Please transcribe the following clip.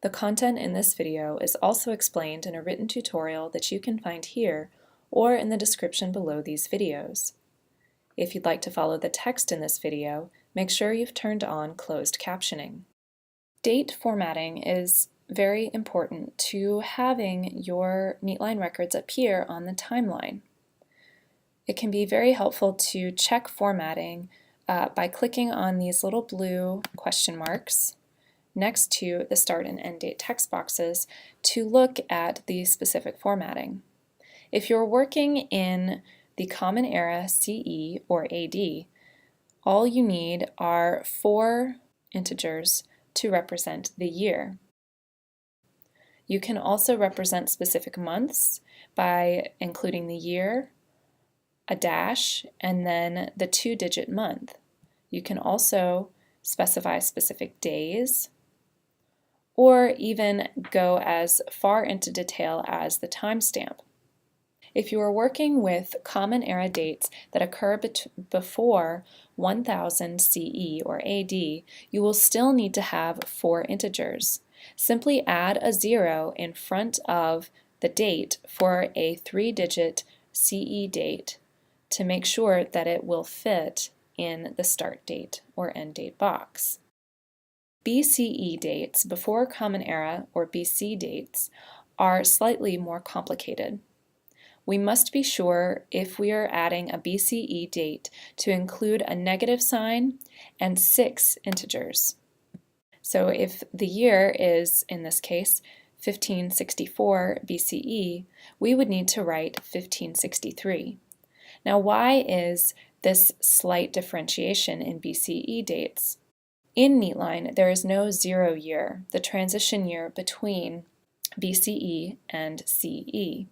The content in this video is also explained in a written tutorial that you can find here or in the description below these videos. If you'd like to follow the text in this video, make sure you've turned on closed captioning. Date formatting is very important to having your Neatline records appear on the timeline. It can be very helpful to check formatting by clicking on these little blue question marks next to the start and end date text boxes to look at the specific formatting. If you're working in the Common Era CE or AD, all you need are 4 integers to represent the year. You can also represent specific months by including the year, a dash, and then the 2-digit month. You can also specify specific days, or even go as far into detail as the timestamp. If you are working with Common Era dates that occur before 1000 CE or AD, you will still need to have 4 integers. Simply add a 0 in front of the date for a 3-digit CE date to make sure that it will fit in the start date or end date box. BCE dates before Common Era or BC dates are slightly more complicated. We must be sure if we are adding a BCE date to include a negative sign and 6 integers. So if the year is, in this case, 1564 BCE, we would need to write 1563. Now, why is this slight differentiation in BCE dates? In Neatline, there is no 0 year, the transition year between BCE and CE.